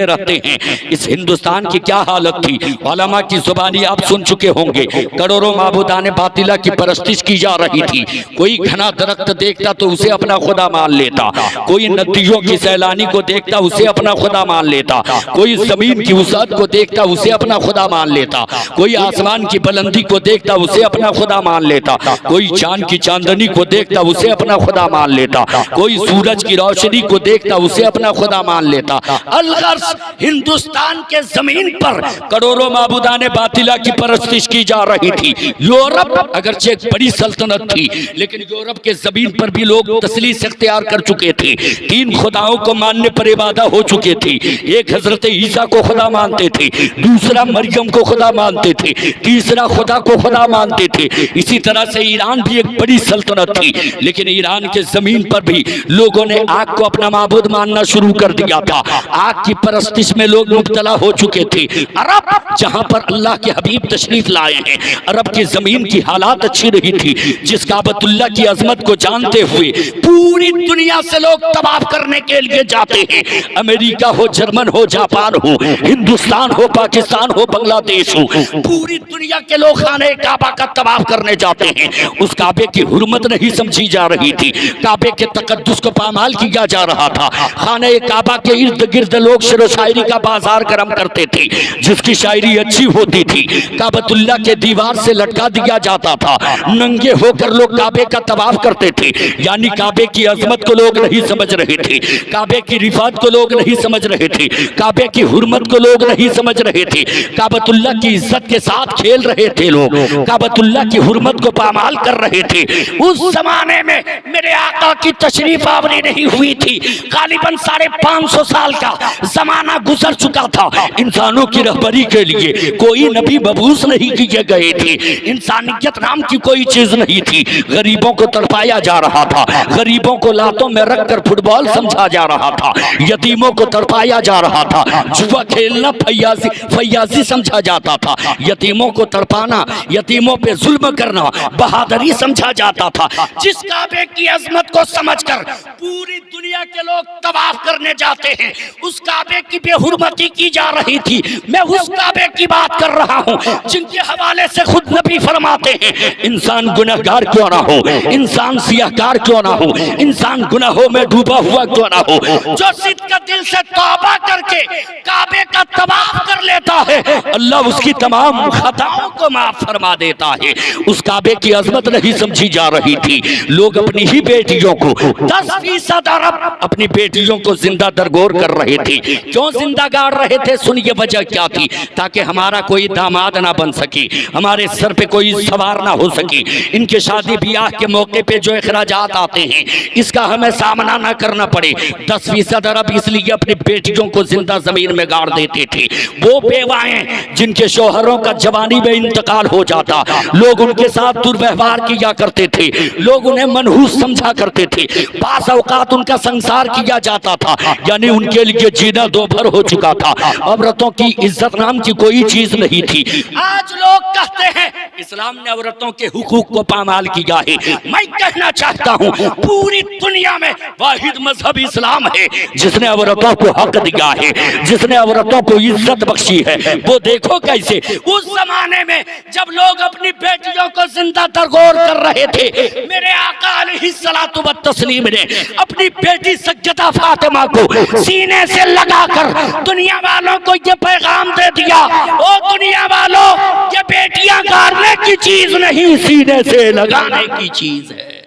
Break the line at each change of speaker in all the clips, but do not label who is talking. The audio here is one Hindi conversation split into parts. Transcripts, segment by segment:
रहते हैं। इस हिंदुस्तान की क्या हालत थी, उलमा की जुबानी आप सुन चुके होंगे। करोड़ों माबूदाने बातिला की परस्तिश की जा रही थी। कोई घना दरख्त देखता तो उसे अपना खुदा मान लेता, कोई नदियों की सैलानी को देखता उसे अपना खुदा मान लेता, कोई जमीन की वसअत को देखता उसे अपना खुदा मान लेता, कोई आसमान की बुलंदी को देखता उसे अपना खुदा मान लेता, कोई चांद की चांदनी को देखता उसे अपना खुदा मान लेता, कोई सूरज की रोशनी को देखता उसे अपना खुदा मान लेता। अलगर्ज हिंदुस्तान के जमीन पर करोड़ों माबूदाने बातिला की परस्तिश की जा रही थी। यूरोप अगरचे एक बड़ी सल्तनत थी, लेकिन यूरोप के जमीन पर भी लोग तस्लीस इख्तियार कर चुके थे। 3 खुदाओं को मानने पर इबादत हो चुके थे। एक हजरत ईसा को खुदा मानते थे, दूसरा मरियम को खुदा मानते थे, तीसरा खुदा को खुदा मानते थे। इसी तरह से ईरान भी एक बड़ी सल्तनत थी, लेकिन ईरान के जमीन पर भी लोगों ने आग को अपना माबूद मानना शुरू कर दिया था। आग की परस्तिश में लोग मुब्तला हो चुके थे। अरब जहां पर अल्लाह के हबीब तशरीफ लाए हैं, अरब की जमीन की हालात अच्छी रही थी। जिस काबतुल्लाह की अजमत को जानते हुए पूरी दुनिया से लोग तवाफ करने के लिए जाते हैं। अमेरिका हो, जर्मन हो, जापान हो, हिंदुस्तान हो, पाकिस्तान हो, बांग्लादेश हो, पूरी दुनिया के लोग खाने काबा का तवाफ करने जाते हैं। उस काबे की हुर्मत नहीं समझी जा रही थी, काबे के तकद्दुस को पामाल किया जा रहा था। खाने काबा के इर्द गिर्द लोग शेर व शायरी का बाजार गरम करते थे। जिसकी शायरी अच्छी होती थी काबतुल्लाह के दीवार से लटका दिया जाता था। नंगे होकर लोग काबे का तवाफ करते थे। यानी काबे की अजमत को लोग नहीं समझ रहे थे, काबे की रिफात को लोग नहीं समझ रहे थे, काबे की हुर्मत को लोग नहीं समझ रहे थे। काबतुल्लाह की इज्जत के साथ खेल रहे थे लोग, काबतुल्लाह की हुर्मत को पामाल कर रहे थे। उस जमाने में मेरे आका की तशरीफ आवरी नहीं हुई थी। गालिबन 550 साल का जमाना गुजर चुका था। इंसानों की रहबरी के लिए कोई नबी मबूस नहीं किए गए थे। इंसानियत नाम की कोई चीज नहीं थी। गरीबों को तड़पाया जा रहा था, गरीबों को लातों में रखकर फुटबॉल समझा जा रहा था, यतीमों को तड़पाया जा रहा था। जुआ खेलना फैयाजी समझा जाता था। यतीमों को तड़पाना, यतीमों पे जुल्म करना बहादुरी समझा जाता था। जिस काबे की अजमत को समझकर पूरी दुनिया के लोग तवाफ करने जाते हैं, उस काबे की बेहुरमती की जा रही थी। मैं उस काबे की बात कर रहा हूँ जिनके हवाले से खुद नबी फरमाते हैं, इंसान गुनहगार क्यों ना हो, इंसान सियाहकार क्यों ना हो, इंसान गुनाहों में डूबा हुआ क्यों ना हो, जो सिद्क दिल से तौबा करके काबे का तवाफ कर लेता है, अल्लाह उसकी तमाम खताओं को माफ फरमा देता है। उस काबे की अजमत नहीं समझी जा रही थी। लोग अपनी ही बेटियों को 10% अरब अपनी बेटियों को जिंदा दरगोर कर रहे थे। क्यों जिंदा गाड़ रहे थे? सुनिए वजह क्या थी। ताकि हमारा कोई दामाद ना बन सके, हमारे सर पे कोई सवार ना हो सके। इनके शादी ब्याह के मौके पे जो अखराजात आते हैं, इसका हमें सामना ना करना पड़े। 10% अरब इसलिए अपनी बेटियों को जिंदा जमीन में गाड़ देते थे। वो बेवाएं जिनके शोहरों का जवानी में इंतकाल हो जाता, लोग उनके साथ दुर्व्यवहार किया करते थे, लोग उन्हें मनहूस समझा करते थे। बास औकात उनका संसार किया जाता था, यानी उनके लिए जीना दोभर हो चुका था। औरतों की इज्जत नाम की कोई चीज नहीं थी। आज लोग कहते हैं इस्लाम ने औरतों के हुकूक को पामाल किया है। मैं कहना चाहता हूँ पूरी दुनिया में वाहिद मजहब इस्लाम है जिसने औरतों को हक दिया है, जिसने औरतों को इज्जत बख्शी है। वो देखो कैसे उस जमाने में जब लोग अपनी बेटियों को जिंदा दरगोर कर रहे थे, मेरे आका अलैहिस्सलातु व तस्लीम ने अपनी बेटी सज्जदा फातिमा को सीने से लगाकर दुनिया वालों को ये पैगाम दे दिया, ओ दुनिया वालों, ये बेटियां गाड़ने की चीज नहीं, सीने से लगाने की चीज है।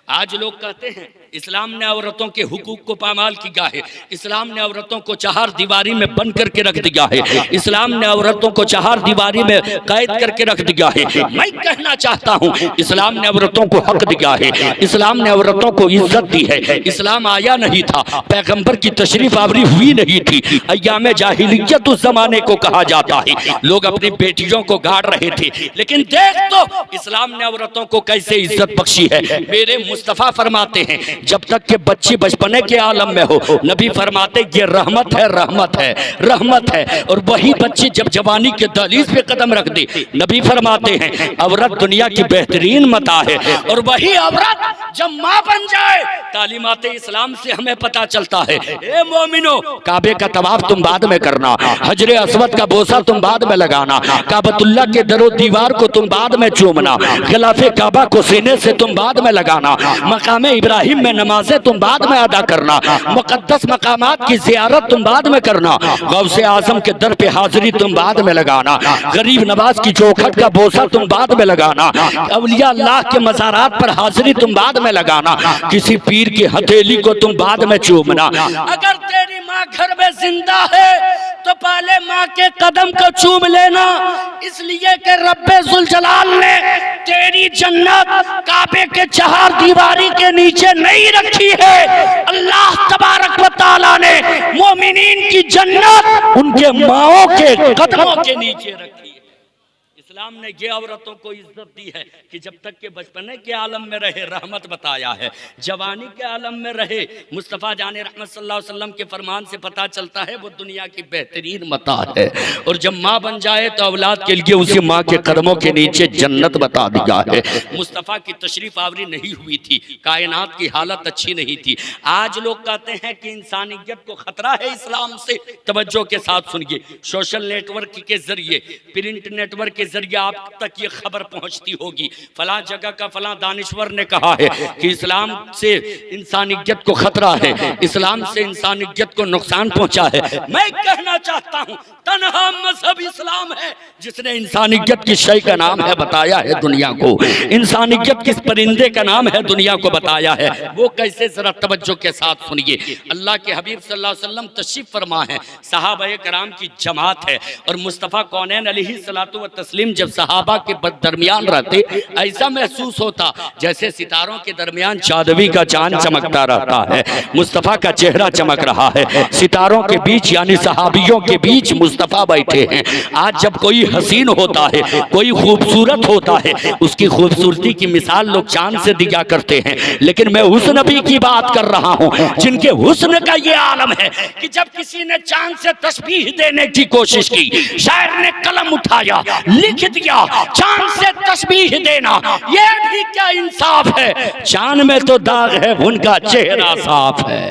आज लोग कहते हैं इस्लाम ने औरतों के हुकूक को पामाल किया है, इस्लाम ने औरतों को चार दीवारी में बंद करके रख दिया है, इस्लाम ने औरतों को चार दीवारी में कैद करके रख दिया है। मैं कहना चाहता हूँ इस्लाम ने औरतों को हक दिया है, इस्लाम ने औरतों को इज्जत दी है। इस्लाम आया नहीं था, पैगंबर की तशरीफ आवरी हुई नहीं थी। अय्याम जाहिलियत उस जमाने को कहा जाता है। लोग अपनी बेटियों को गाड़ रहे थे, लेकिन देख तो इस्लाम ने औरतों को कैसे इज्जत बख्शी है। मेरे मुस्तफा फरमाते हैं जब तक के बच्ची बचपने के आलम में हो, नबी फरमाते ये रहमत है, रहमत है, रहमत है। और वही बच्ची जब जवानी के दहलीज पे कदम रख दे, नबी फरमाते हैं औरत दुनिया की बेहतरीन मता है। और वही औरत जब माँ बन जाए, तालीमात इस्लाम से हमें पता चलता है, ए मोमिनो, काबे का तवाफ तुम बाद में करना, हजरे अस्वद का बोसा तुम बाद में लगाना, काबतुल्लाह के दरो दीवार को तुम बाद में चूमना, खिलाफे काबा को सीने से तुम बाद में लगाना, मकाम इब्राहिम में नमाजें तुम बाद में अदा करना, मुकद्दस मकामात की जियारत तुम बाद में करना, गौसे आजम के दर पे हाजिरी तुम बाद में लगाना, गरीब नवाज की चौखट का बोसा तुम बाद में लगाना, औलिया अल्लाह के मज़ारात पर हाजिरी तुम बाद में लगाना, किसी पीर की हथेली को तुम बाद में चूमना। अगर तेरी माँ घर में जिंदा है तो पहले माँ के कदम को चूम लेना, इसलिए कि रब्बे जुल जलाल ने तेरी जन्नत काबे के चार दीवारी के नीचे नहीं रखी है। अल्लाह तबारक व तआला ने मोमिनीन की जन्नत उनके माओं के कदमों के नीचे रखी है। इस्लाम ने ये औरतों को इज्जत दी है कि जब तक के बचपने के आलम में रहे, रहमत बताया है, जवानी के आलम में रहे, मुस्तफ़ा जान रहमत सल्लल्लाहु अलैहि वसल्लम के फरमान से पता चलता है वो दुनिया की बेहतरीन मता है। और जब माँ बन जाए तो औलाद के लिए उसी माँ के कदमों के नीचे जन्नत बता दिया है। मुस्तफ़ा की तशरीफ आवरी नहीं हुई थी, कायनात की हालत अच्छी नहीं थी। आज लोग कहते हैं कि इंसानियत को खतरा है इस्लाम से। तवज्जो के साथ सुनिए, सोशल नेटवर्क के जरिए, प्रिंट नेटवर्क के जरिए आप तक ये खबर पहुंचती होगी, फलां जगह का फलां दानिश्वर ने कहा है कि इस्लाम से इंसानियत को खतरा है, इस्लाम से इंसानियत को नुकसान पहुंचा है। मैं कहना चाहता हूं तन्हा मजहब इस्लाम है जिसने इंसानियत की शय का नाम है बताया है दुनिया को, इंसानियत किस परिंदे का नाम है दुनिया को बताया है। वो कैसे, जरा तवज्जो के साथ सुनिए। अल्लाह के हबीब सल्लल्लाहु अलैहि वसल्लम तशरीफ फरमा है, सहाबाए कराम की जमात है, और मुस्तफ़ा कौनैन अलैहिस्सलातु व तस्लीम जब सहाबा के दरमियान रहते, ऐसा महसूस होता जैसे सितारों के दरमियान चांदवी का चांद चमकता रहता है। मुस्तफ़ा का चेहरा चमक रहा है, सितारों के बीच यानी सहाबियों के बीच मुस्तफ़ा बैठे हैं। आज जब कोई हसीन होता है, कोई खूबसूरत होता है, उसकी खूबसूरती की मिसाल लोग चांद से दिया करते हैं, लेकिन मैं उस नबी की बात कर रहा हूँ जिनके हुस्न का ये आलम है कि जब किसी ने चांद से तस्बीह देने की कोशिश की, शायर ने कलम उठाया, लिख दिया, चांद से तस्बीह देना ये भी क्या इंसाफ है। चांद में तो दाग है, उनका चेहरा साफ है।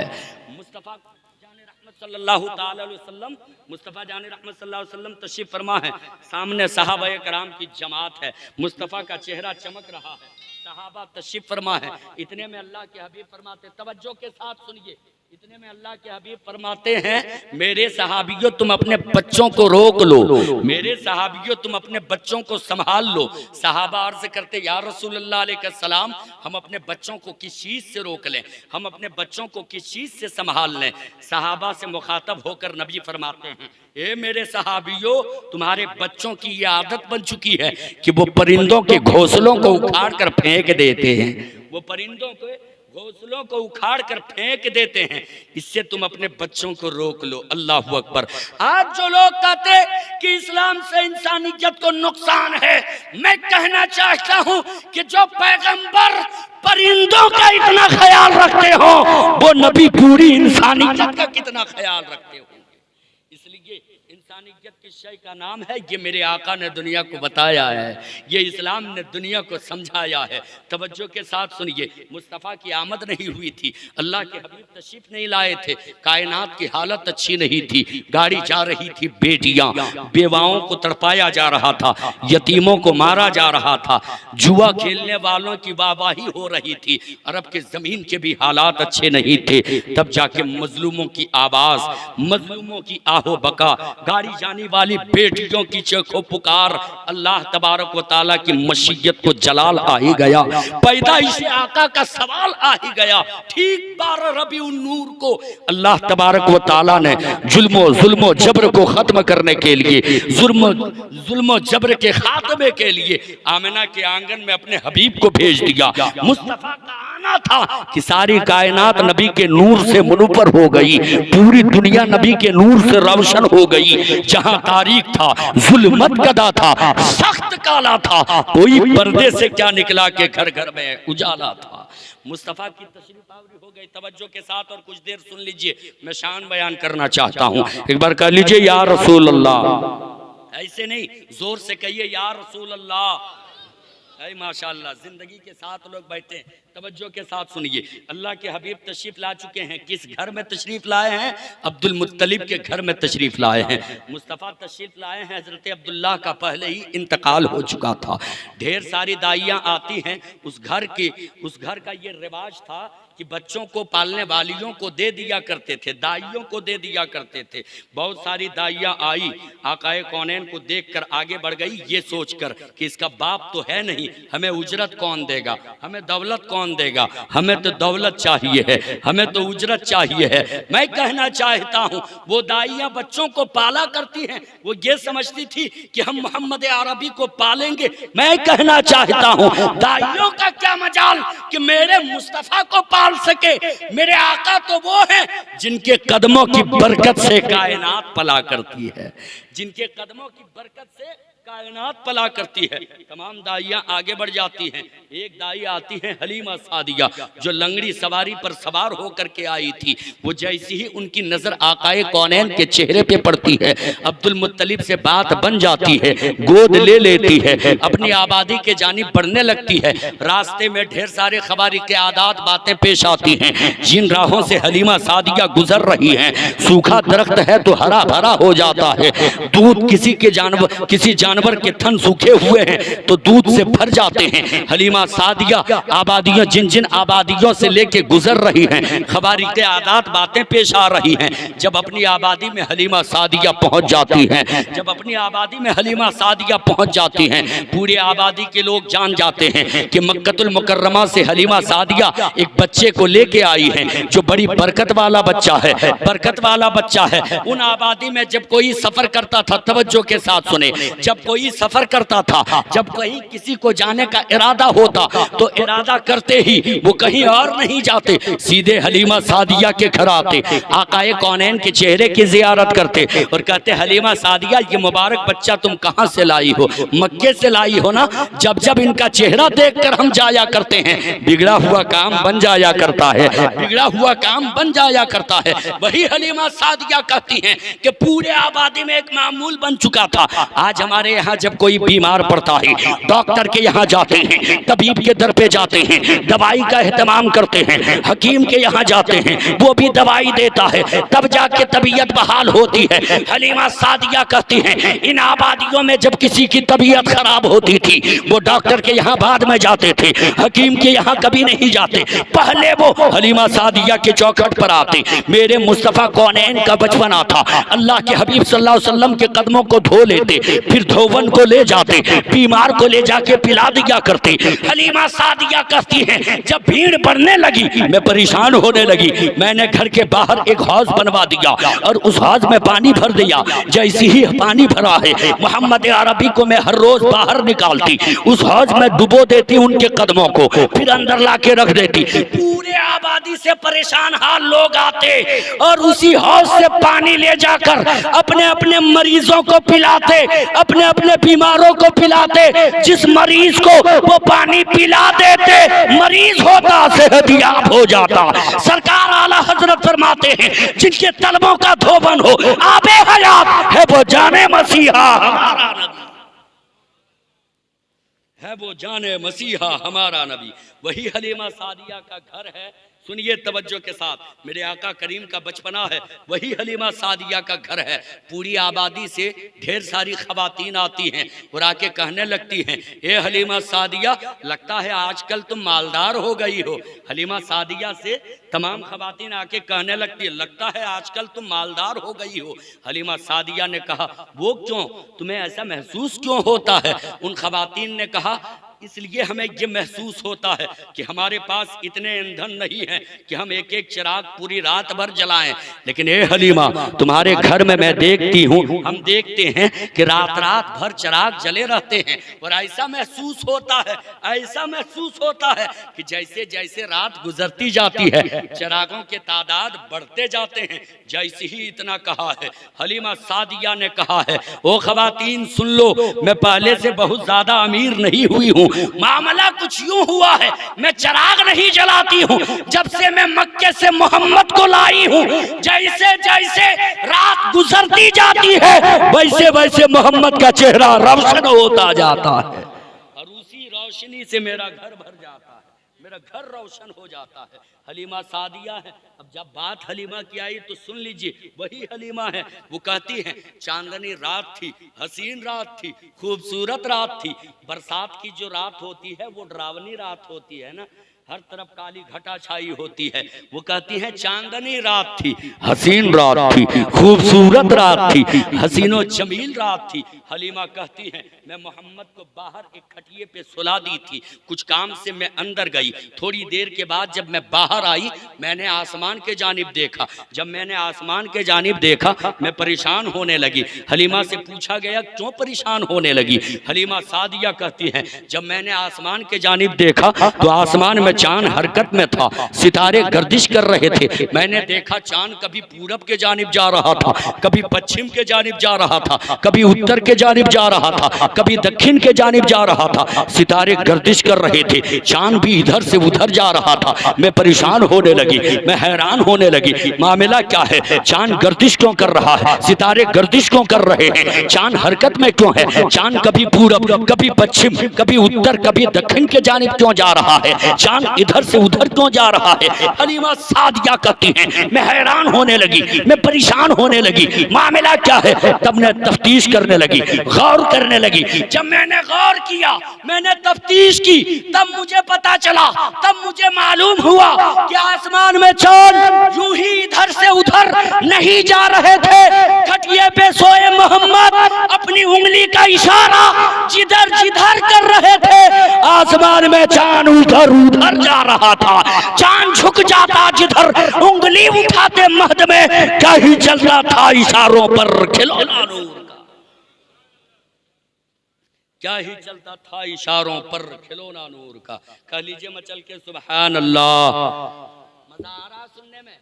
मुस्तफ़ा जान रहमत सल्लल्लाहु ताला अलैहि वसल्लम, मुस्तफ़ा जान रहमत सल्लल्लाहु अलैहि वसल्लम तशरीफ फरमा है, सामने सहाबाए कराम की जमात है, मुस्तफ़ा का चेहरा चमक रहा है, सहाबा तशरीफ फरमा है। इतने में अल्लाह के हबीब फरमाते, तवज्जो के साथ सुनिए, इतने में अल्लाह के हबीब फरमाते हैं, मेरे सहाबियों तुम अपने बच्चों को रोक लो, मेरे सहाबियों तुम अपने बच्चों को संभाल लो। सहाबा अर्ज करते, या रसूलल्लाह अलैहिस्सलाम, हम अपने बच्चों को किस चीज़ से रोक लें, हम अपने बच्चों को किस चीज़ से संभाल लें। सहाबा से मुखातब होकर नबी फरमाते हैं, ए मेरे सहाबियों, तुम्हारे बच्चों की ये आदत बन चुकी है कि वो परिंदों के घोंसलों को उखाड़ कर फेंक देते हैं, वो परिंदों के घोंसलों को उखाड़ कर फेंक देते हैं, इससे तुम अपने बच्चों को रोक लो। अल्लाहु अकबर। आज जो लोग कहते कि इस्लाम से इंसानियत को नुकसान है, मैं कहना चाहता हूं कि जो पैगंबर परिंदों का इतना ख्याल रखते हो, वो नबी पूरी इंसानियत का कितना ख्याल रखते हो। इसलिए इंसानियत की शय का नाम है, ये मेरे आका ने दुनिया को बताया है, ये इस्लाम ने दुनिया को समझाया है। तवज्जो के साथ सुनिए, मुस्तफ़ा की आमद नहीं हुई थी, अल्लाह के हबीब तशरीफ नहीं लाए थे, कायनात की हालत अच्छी नहीं थी, गाड़ी जा रही थी, बेटियां बेवाओं को तड़पाया जा रहा था, यतीमों को मारा जा रहा था, जुआ खेलने वालों की वाहवाही हो रही थी, अरब के ज़मीन के भी हालात अच्छे नहीं थे। तब जाके मजलूमों की आवाज़, मजलूमों की आहो बका, गाड़ी जाने वाली बेटियों की चीखों पुकार, अल्लाह तबारक व तआला की मशीयत को जलाल आ ही गया, पैदाइश आका का सवाल आ ही गया। ठीक 12 रबीउन नूर को अल्लाह तबारक व तआला ने जुल्मो जबर को खत्म करने के लिए, जुल्मो जबर के खात्मे के लिए आमिना के आंगन में अपने हबीब को भेज दिया। मुस्तफा का आना था कि सारी कायनात नबी के नूर से मुनव्वर हो गई, पूरी दुनिया नबी के नूर से रोशन हो गई। जहां तारीख था, जुल्मत गदा था, सख्त काला था, कोई पर्दे से क्या निकला के घर घर में उजाला था। मुस्तफ़ा की तशरीफ आवरी हो गई। तवज्जो के साथ और कुछ देर सुन लीजिए, मैं शान बयान करना चाहता हूँ। एक बार कह लीजिए या रसूल अल्लाह। ऐसे नहीं, जोर से कहिए या रसूल अल्लाह। माशाअल्लाह, जिंदगी के साथ लोग बैठे हैं, तवज्जो के साथ सुनिए। अल्लाह के हबीब तशरीफ ला चुके हैं। किस घर में तशरीफ लाए हैं? अब्दुल मुत्तलिब के घर में तशरीफ लाए हैं। मुस्तफ़ा तशरीफ लाए हैं, हजरत अब्दुल्लाह का पहले ही इंतकाल हो चुका था। ढेर सारी दाइयाँ आती हैं उस घर का ये रिवाज था कि बच्चों को पालने वालियों को दे दिया करते थे, दाइयों को दे दिया करते थे। बहुत सारी दाइयाँ आई, आकाए कौनैन को देखकर आगे बढ़ गई, ये सोचकर कि इसका बाप तो है नहीं, हमें उजरत कौन देगा, हमें दौलत कौन देगा, हमें तो दौलत चाहिए है, हमें तो उजरत चाहिए है। मैं कहना चाहता हूँ, वो दाइयाँ बच्चों को पाला करती हैं, वो ये समझती थी कि हम मोहम्मद अरबी को पालेंगे। मैं कहना चाहता हूँ, दाइयों का क्या मजाल कि मेरे मुस्तफ़ा को पाल सके। मेरे आका तो वो हैं जिनके कदमों की बरकत से कायनात पला करती है, जिनके कदमों की बरकत से कायनात पला करती है। तमाम दाइयाँ आगे बढ़ जाती हैं। एक दाई आती है हलीमा सादिया, जो लंगड़ी सवारी पर सवार होकर के आई थी। वो जैसी ही उनकी नजर आकाए कौनैन के चेहरे पे पड़ती है, अब्दुल मुत्तलिब से बात बन जाती है, गोद ले लेती है, अपनी आबादी के जानिब बढ़ने लगती है। रास्ते में ढेर सारे खबारी के आदात बातें पेश आती हैं। जिन राहों से हलीमा सादिया गुजर रही हैं, सूखा दरख्त है तो हरा भरा हो जाता है। दूध किसी जानवर के थन सूखे हुए हैं तो दूध से भर जाते हैं। हलीमा सादिया आबादियों जिन आबादियों से लेके गुजर रही हैं, खबारी के आदात बातें पेश आ रही हैं। जब अपनी आबादी में हलीमा सादिया पहुंच जाती हैं, जब अपनी आबादी में हलीमा सादिया पहुंच जाती हैं, पूरी आबादी के लोग जान जाते हैं कि मक्कतुल मुकर्रमा से हलीमा सादिया एक बच्चे को लेके आई है, जो बड़ी बरकत वाला बच्चा है, बरकत वाला बच्चा है। उन आबादी में जब कोई सफर करता था, तवज्जो के साथ सुने, जब कोई सफर करता था, जब कहीं किसी को जाने का इरादा होता तो इरादा करते ही वो कहीं और नहीं जाते, सीधे हलीमा सादिया के घर आते, आकाए कौनैन के चेहरे की जियारत करते और कहते, हलीमा सादिया ये मुबारक बच्चा तुम कहाँ से लाई हो? मक्के से लाई हो ना? जब जब इनका चेहरा देखकर हम जाया करते हैं, बिगड़ा हुआ काम बन जाया करता है, बिगड़ा हुआ काम बन जाया करता है। वही हलीमा सादिया कहती हैं कि पूरे आबादी में एक मामूल बन चुका था। आज हमारे यहाँ जब कोई बीमार पड़ता है, डॉक्टर के यहाँ जाते हैं, तबीब के दर पे जाते हैं, दवाई का एहतमाम करते हैं, हकीम के यहाँ जाते हैं, वो भी दवाई देता है, तब जाके तबीयत बहाल होती है। हलीमा सादिया कहती हैं, इन आबादियों में जब किसी की तबीयत खराब होती थी, वो डॉक्टर के यहाँ बाद में जाते थे, हकीम के यहाँ कभी नहीं जाते, पहले वो हलीमा सादिया के चौखट पर आते। मेरे मुस्तफ़ा कौनैन का बचपना था, अल्लाह के हबीब सल्लल्लाहु अलैहि वसल्लम के कदमों को धो लेते, फिर धोवन को ले जाते, बीमार को ले जाके पिला दिया करते। हलीमा सादिया कहती हैं, जब भीड़ बढ़ने लगी, मैं परेशान होने लगी, मैंने घर के बाहर एक हौज बनवा दिया और उस हौज में पानी भर दिया। जैसे ही पानी भरा है, मोहम्मद अरबी को मैं हर रोज बाहर निकालती, उस हौज में डुबो देती उनके कदमों को, फिर अंदर लाके रख देती। पूरे आबादी से परेशान हाल लोग आते और उसी हौज से पानी ले जाकर अपने अपने मरीजों को पिलाते, अपने अपने बीमारों को पिलाते। जिस मरीज को वो पानी पिला देते, मरीज होता सेहतियाब हो जाता। सरकार आला हजरत फरमाते हैं, जिनके तलबों का धोबन हो, आबे हयात है वो जाने मसीहा हमारा नबी, है वो जाने मसीहा हमारा नबी। वही हलीमा सादिया का घर है। सुनिए तवज्जो के साथ, मेरे आका करीम का बचपना है, वही हलीमा सादिया का घर है। पूरी आबादी से ढेर सारी खवातीन आती हैं और आके कहने लगती हैं, ए हलीमा सादिया, लगता है आजकल तुम मालदार हो गई हो। हलीमा सादिया से तमाम खवातीन आके कहने लगती है, लगता है आजकल तुम मालदार हो गई हो। हलीमा सादिया ने कहा, वो क्यों, तुम्हें ऐसा महसूस क्यों होता है? उन खवातीन ने कहा, इसलिए हमें ये महसूस होता है कि हमारे पास इतने ईंधन नहीं है कि हम एक एक चिराग पूरी रात भर जलाएं, लेकिन ए हलीमा, तुम्हारे घर में मैं देखती हूँ, हम देखते हैं कि रात रात भर चिराग जले रहते हैं। और ऐसा महसूस होता है, ऐसा महसूस होता है कि जैसे जैसे रात गुजरती जाती है, चिरागों के तादाद बढ़ते जाते हैं। जैसे ही इतना कहा है, हलीमा सादिया ने कहा है, ओ खवातीन सुन लो, मैं पहले से बहुत ज्यादा अमीर नहीं हुई हूँ, मामला कुछ यूं हुआ है, मैं चिराग नहीं जलाती हूँ जब से मैं मक्के से मोहम्मद को लाई हूँ। जैसे जैसे रात गुजरती जाती है वैसे वैसे मोहम्मद का चेहरा रोशन होता जाता है और उसी रोशनी से मेरा घर भर जाता है, मेरा घर रोशन हो जाता है। हलीमा सादिया है। अब जब बात हलीमा की आई तो सुन लीजिए, वही हलीमा है। वो कहती है चांदनी रात थी, हसीन रात थी, खूबसूरत रात थी। बरसात की जो रात होती है वो डरावनी रात होती है ना, हर तरफ काली घटा छाई होती है। वो कहती है चांदनी रात थी, हसीन रात थी, खूबसूरत रात थी, हसीनो जमील रात थी। हलीमा कहती है मैं मोहम्मद को बाहर एक खटिए पे सुला दी थी, कुछ काम से मैं अंदर गई। थोड़ी देर के बाद जब मैं बाहर आई मैंने आसमान के जानिब देखा। जब मैंने आसमान के जानिब देखा मैं परेशान होने लगी। हलीमा से पूछा गया क्यों परेशान होने लगी? हलीमा सादिया कहती है जब मैंने आसमान के जानिब देखा तो आसमान में चांद हरकत में था, सितारे गर्दिश कर रहे थे। मैंने देखा चांद कभी पूरब के जानिब जा रहा था, कभी पश्चिम के जानिब जा रहा था, कभी उत्तर के जानिब जा रहा था, कभी दक्षिण के जानिब जा रहा था। सितारे गर्दिश कर रहे थे, चांद भी इधर से उधर जा रहा था। मैं परेशान होने लगी, मैं हैरान होने लगी, मामला क्या है? चांद गर्दिश क्यों कर रहा है? सितारे गर्दिश क्यों कर रहे हैं? चांद हरकत में क्यों है? चांद कभी पूरब, कभी पश्चिम, कभी उत्तर, कभी दक्षिण के जानिब क्यों जा रहा है? चांद इधर से उधर क्यों जा रहा है? हलीमा सादिया कहती हैं मैं हैरान होने लगी, मैं परेशान होने लगी, मामला क्या है? तब मैं तफ्तीश करने लगी, गौर करने लगी। जब मैंने गौर किया, मैंने तफ्तीश की, तब मुझे पता चला, तब मुझे मालूम हुआ कि आसमान में चांद यूं ही इधर से उधर नहीं जा रहे थे। खटिए पे सोए मोहम्मद अपनी उंगली का इशारा जिधर जिधर कर रहे थे, आसमान में चांद उधर उधर जा रहा था। चांद झुक जाता जिधर, उंगली उठाते महद में क्या ही चलता था इशारों पर खिलौना नूर का, क्या ही चलता था इशारों पर खिलौना नूर का। कह लीजिए मचल के सुभान अल्लाह। मजा आ रहा सुनने में,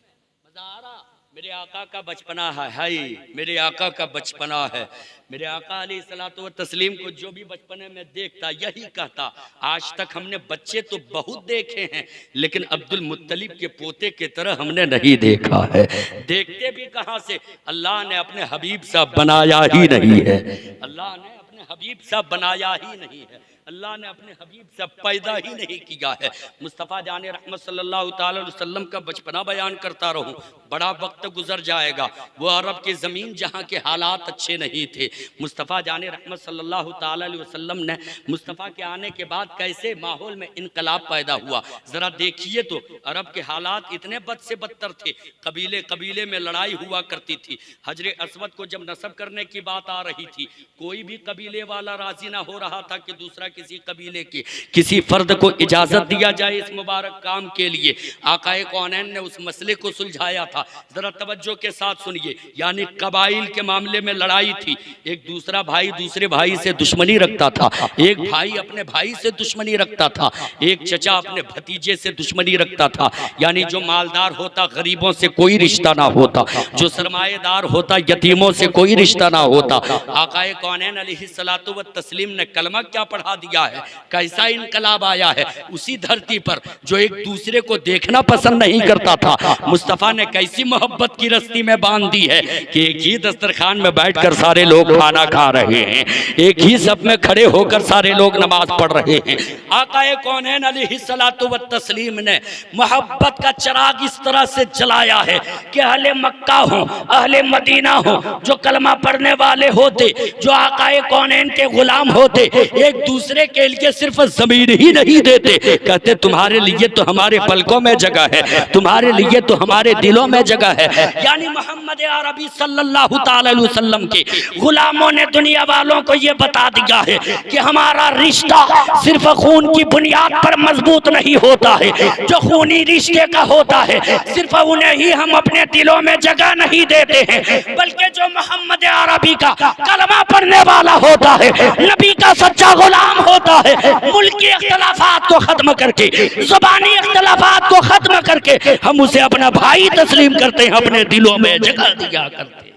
मजा आ रहा। मेरे आका का बचपना है, हाय मेरे आका का बचपना है। मेरे आका अलैहिस्सलातु व तस्लीम को जो भी बचपने में देखता यही कहता। आज तक हमने बच्चे तो बहुत देखे हैं लेकिन अब्दुल मुत्तलिब के पोते की तरह हमने नहीं देखा है। देखते भी कहाँ से? अल्लाह ने अपने हबीब सा बनाया ही नहीं है, अल्लाह ने अपने हबीब सा बनाया ही नहीं है, अल्लाह ने अपने हबीब से पैदा ही नहीं किया है। मुस्तफ़ा जान रहमत सल्लल्लाहु ताला अलैहि वसल्लम का बचपना बयान करता रहूं, बड़ा वक्त गुजर जाएगा। वो अरब की ज़मीन जहाँ के हालात अच्छे नहीं थे, मुस्तफ़ा जान रहमत सल्लल्लाहु ताला अलैहि वसल्लम ने मुस्तफ़ा के आने के बाद कैसे माहौल में इनकलाब पैदा हुआ। ज़रा देखिए तो अरब के हालात इतने बद से बदतर थे, कबीले कबीले में लड़ाई हुआ करती थी। हजरे अस्वद को जब नस्ब करने की बात आ रही थी, कोई भी कबीले वाला राजी ना हो रहा था कि दूसरा किसी कबीले के किसी फर्द को इजाजत दिया जाए इस मुबारक काम के लिए। आकाए कौनैन ने उस मसले को सुलझाया था। जरा तवज्जो के साथ सुनिए, यानी कबाइल के मामले में लड़ाई थी। एक दूसरा भाई दूसरे भाई से दुश्मनी रखता था, एक भाई अपने भाई से दुश्मनी रखता था, एक चचा अपने भतीजे से दुश्मनी रखता था। यानी जो मालदार होता गरीबों से कोई रिश्ता ना होता, जो सरमाएदार होता यतीमों से कोई रिश्ता ना होता। आकाए कौनैन अलैहिस्सलातु व तस्लीम ने कलमा क्या पढ़ा दिया है, कैसा इनकलाब आया है उसी धरती पर जो एक दूसरे को देखना पसंद नहीं करता था। मुस्तफ़ा ने कैसी मोहब्बत की रस्सी में बांध दी है कि एक ही दस्तरखान में बैठकर सारे लोग खाना खा रहे हैं, एक ही सब में खड़े होकर सारे लोग नमाज पढ़ रहे हैं। आकाए कौनैन अलैहिस्सलातु व तस्लीम ने मोहब्बत का चिराग इस तरह से जलाया है कि अहले मक्का हो, अहले मदीना हो, जो कलमा पढ़ने वाले होते, जो आकाए कौनैन के गुलाम होते, एक दूसरे के लिए सिर्फ जमीन ही नहीं देते, कहते तुम्हारे लिए तो हमारे पलकों में जगह है, तुम्हारे लिए तो हमारे दिलों में जगह है। यानी मोहम्मद अरबी सल्लल्लाहु ताला अलैहि वसल्लम के गुलामों ने दुनिया वालों को ये बता दिया है कि हमारा रिश्ता सिर्फ खून की बुनियाद पर मजबूत नहीं होता है। जो खूनी रिश्ते का होता है सिर्फ उन्हें ही हम अपने दिलों में जगह नहीं देते हैं, बल्कि जो मोहम्मद अरबी का कलमा पढ़ने वाला होता है, नबी का सच्चा गुलाम होता है, मुल्की इख्तिलाफात को खत्म करके, ज़ुबानी इख्तिलाफात को खत्म करके हम उसे अपना भाई तस्लीम करते हैं, अपने दिलों में जगह दिया करते हैं।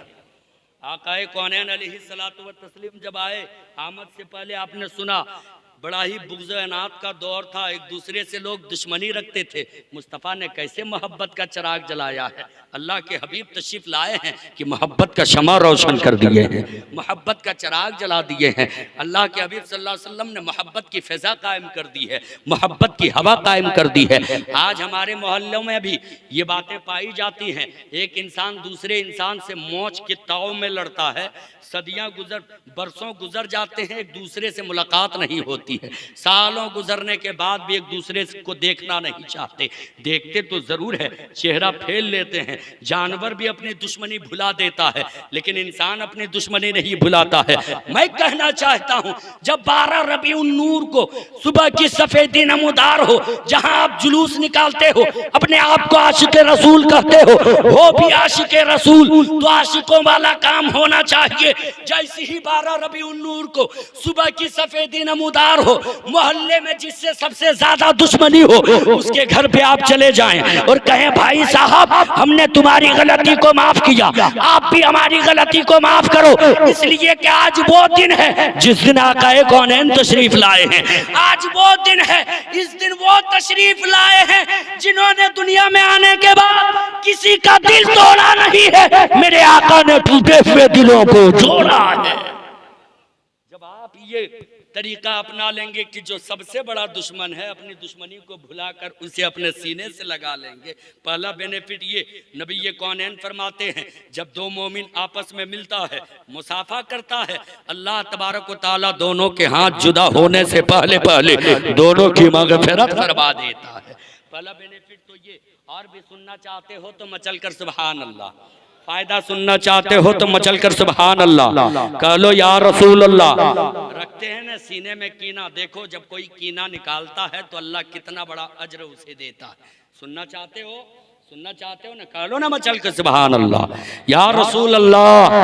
आकाए कौनैन अलैहिस्सलातु व तस्लीम जब आए, आमद से पहले आपने सुना बड़ा ही बुग़्ज़ अनात का दौर था, एक दूसरे से लोग दुश्मनी रखते थे। मुस्तफ़ा ने कैसे मोहब्बत का चिराग जलाया है। अल्लाह के हबीब तशरीफ़ लाए हैं कि मोहब्बत का शमा रोशन कर दिए हैं, मोहब्बत का चिराग जला दिए हैं। अल्लाह के हबीब सल्लल्लाहु अलैहि वसल्लम ने मोहब्बत की फ़िज़ा कायम कर दी है, मोहब्बत की हवा कायम कर दी है। आज हमारे मोहल्लों में भी ये बातें पाई जाती हैं। एक इंसान दूसरे इंसान से मौज के ताव में लड़ता है, सदियाँ बरसों गुजर जाते हैं, एक दूसरे से मुलाकात नहीं होती है, सालों गुजरने के बाद भी एक दूसरे को देखना नहीं चाहते। देखते तो जरूर है, चेहरा फेर लेते हैं। जानवर भी अपनी दुश्मनी भुला देता है, लेकिन इंसान अपनी दुश्मनी नहीं भुलाता है। मैं कहना चाहता हूँ, जब 12 रबीउन नूर को सुबह की सफेदी नमूदार हो, जहाँ आप जुलूस निकालते हो, अपने आप को आशिक रसूल कहते हो भी आशिक रसूल, तो आशिकों वाला काम होना चाहिए। जैसे ही 12 रबीउन नूर को सुबह की सफेदी नमूदार हो, मोहल्ले में जिससे सबसे ज्यादा दुश्मनी हो, उसके घर पे आप चले जाएं और कहें भाई साहब हमने तुम्हारी गलती को माफ किया, आप भी हमारी गलती को माफ करो, इसलिए कि आज वो दिन है जिस दिन आकाए कौनैन तशरीफ लाए हैं। आज वो दिन है, इस दिन वो तशरीफ लाए हैं जिन्होंने दुनिया में आने के बाद किसी का दिल तोड़ा नहीं है, मेरे आका ने टूटे हुए दिलों को जोड़ा है। जब आप ये तरीका अपना लेंगे कि जो सबसे बड़ा दुश्मन है, अपनी दुश्मनी को भुलाकर उसे अपने सीने से लगा लेंगे। पहला बेनिफिट ये नबी ये कौनैन फरमाते हैं, जब दो मोमिन आपस में मिलता है, मुसाफा करता है, अल्लाह तबारक व तआला दोनों के हाथ जुदा होने से पहले पहले दोनों की मग़फ़िरत फरमा देता है। पहला बेनिफिट तो ये। और भी सुनना चाहते हो तो मचल कर सुभान अल्लाह, फायदा सुनना चाहते हो तो मचल कर सुभान अल्लाह कह लो या रसूल अल्लाह। रखते हैं ना सीने में कीना, देखो जब कोई कीना निकालता है तो अल्लाह कितना बड़ा अजर उसे देता है। सुनना चाहते हो, सुनना चाहते हो ना, कह लो ना मचल कर सुभान अल्लाह या रसूल अल्लाह।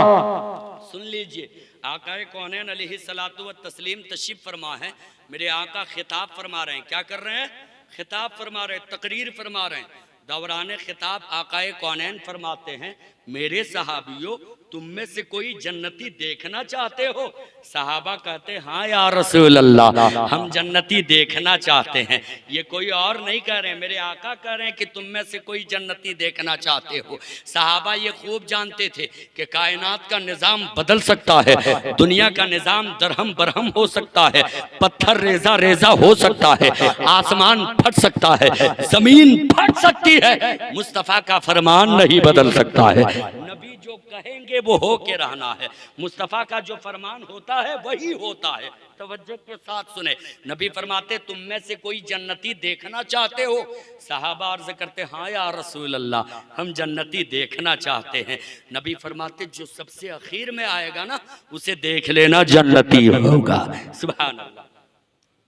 सुन लीजिए, आकाए कौनैन अलैहिस्सलातु व तस्लीम तशरीफ फरमा है, मेरे आका खिताब फरमा रहे हैं। क्या कर रहे हैं? खिताब फरमा रहे हैं, तकरीर फरमा रहे हैं। दौरान खिताब आकाए कौनैन फरमाते हैं, मेरे सहाबियों तुम में से कोई जन्नती देखना चाहते हो? सहाबा कहते हैं हाँ या रसूल अल्लाह, हम जन्नती देखना चाहते हैं। ये कोई और नहीं कह रहे हैं, मेरे आका कह रहे हैं कि तुम में से कोई जन्नती देखना चाहते हो। सहाबा ये खूब जानते थे कि कायनात का निज़ाम बदल सकता है, दुनिया का निज़ाम दरहम बरहम हो सकता है, पत्थर रेजा रेजा हो सकता है, आसमान फट सकता है, जमीन फट सकती है, मुस्तफ़ा का फरमान नहीं बदल सकता है। नबी जो कहेंगे वो हो के रहना है, मुस्तफ़ा का जो फरमान होता है वही होता है। तवज्जो के साथ सुने, नबी फरमाते तुम में से कोई जन्नती देखना चाहते हो? सहाबा अर्ज़ करते हाँ या रसूल अल्लाह, हम जन्नती देखना चाहते हैं। नबी फरमाते जो सबसे आखिर में आएगा ना उसे देख लेना, जन्नती होगा। सुभान अल्लाह,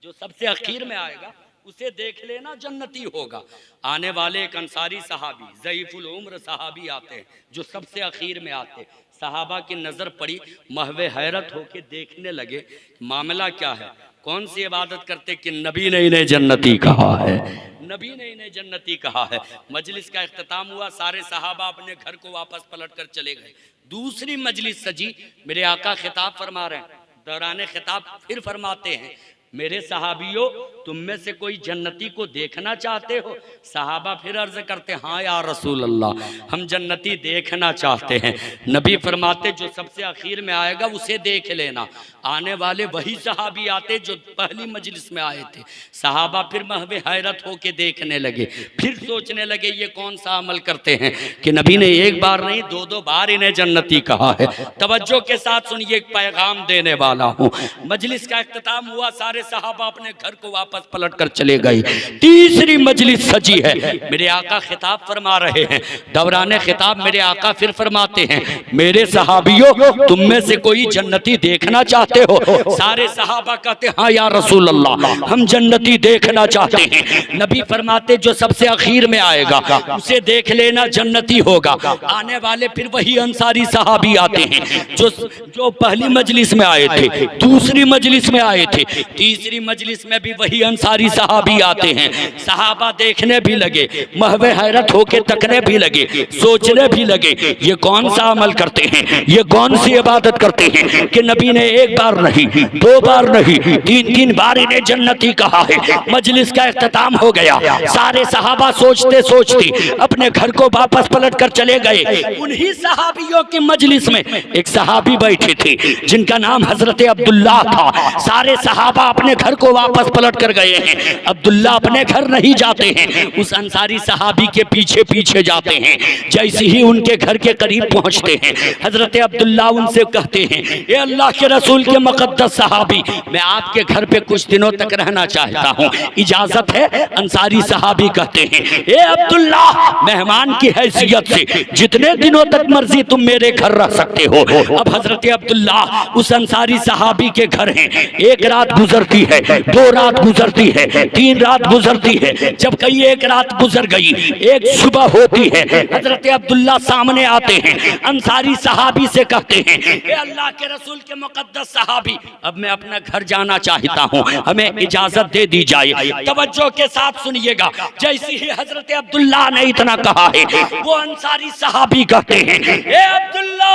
जो सबसे आखिर में आएगा उसे देख लेना, जन्नती होगा। आने वाले एक अंसारी सहाबी ज़ईफ़ुल उम्र सहाबी आते हैं, जो सबसे आखिर में आते। सहाबा की नज़र पड़ी, महवे हैरत होके देखने लगे मामला क्या है, कौन सी इबादत करते कि नबी ने इन्हें जन्नती कहा है, नबी ने इन्हें जन्नती कहा है। मजलिस का इख्तिताम हुआ, सारे सहाबा अपने घर को वापस पलट कर चले गए। दूसरी मजलिस सजी, मेरे आका खिताब फरमा रहे हैं। दौरान खिताब फिर फरमाते हैं, मेरे सहाबियों तुम में से कोई जन्नती को देखना चाहते हो? सहाबा फिर अर्ज करते हाँ या रसूल अल्लाह, हम जन्नती देखना चाहते हैं। नबी फरमाते जो सबसे आखिर में आएगा उसे देख लेना। आने वाले वही सहाबी आते जो पहली मजलिस में आए थे। सहाबा फिर महवे हैरत होके देखने लगे, फिर सोचने लगे ये कौन सा अमल करते हैं कि नबी ने एक बार नहीं दो दो बार इन्हें जन्नती कहा है। तवज्जो के साथ सुनिए, एक पैगाम देने वाला हूँ। मजलिस का इख्तिताम हुआ, सारे सहाबा अपने घर को वापस पलट कर चले गए। तीसरी मजलिस सजी है, मेरे आका खिताब फरमा रहे हैं, दौरान खिताब मेरे आका फिर फरमाते हैं, मेरे सहाबियों तुम में से कोई जन्नती देखना चाहते हो? सारे सहाबा कहते हाँ या रसूल अल्लाह, हम जन्नती देखना चाहते हैं। नबी फरमाते जो सबसे आखिर में आएगा उसे देख लेना, जन्नती होगा। आने वाले फिर वही अंसारी सहाबी आते हैं जो पहली मजलिस में आए थे, दूसरी मजलिस में आए थे, तीसरी मजलिस में भी वही अंसारी सहाबी आते हैं। सहाबा देखने भी लगे, महवे हैरत होके तकने भी लगे, सोचने भी लगे ये कौन सा अमल करते हैं, ये कौन सी इबादत करते हैं कि नबी ने एक बार नहीं, दो बार नहीं, तीन तीन बार इन्हें जन्नती कहा है। मजलिस का इख्तिताम हो गया, सारे सहाबा सोचते सोचते अपने घर को वापस पलट कर चले गए। उन्हीं सहाबियों की मजलिस में एक सहाबी बैठे थे जिनका नाम हजरत अब्दुल्ला था। सारे सहाबा अपने घर को वापस पलट कर गए हैं। अब्दुल्ला अपने घर नहीं जाते हैं, उस अंसारी सहाबी के पीछे पीछे जाते हैं। जैसे ही उनके घर के करीब पहुंचते हैं, हजरत अब्दुल्ला उनसे कहते हैं, ये अल्लाह के रसूल के मुकद्दस सहाबी, मैं आपके घर पे कुछ दिनों तक रहना चाहता हूँ, इजाजत है? अंसारी सहाबी कहते हैं, ए अब्दुल्ला, मेहमान की हैसियत से जितने दिनों तक मर्जी तुम मेरे घर रह सकते हो। अब हजरत अब्दुल्ला उस अंसारी सहाबी के घर हैं। एक रात गुजरती है, दो रात गुजरती है, तीन रात गुजरती है। जब कई एक रात गुजर गई, एक सुबह होती है, हजरत अब्दुल्ला सामने आते हैं, अंसारी सहाबी से कहते हैं, ए अल्लाह के रसूल के मुकद्दस सहाबी, अब मैं अपना घर जाना चाहता हूँ, हमें इजाजत दे दी जाए। तवज्जो के साथ सुनिएगा, जैसे ही हजरत अब्दुल्ला ने इतना कहा है, वो अंसारी सहाबी कहते हैं, ए अब्दुल्ला,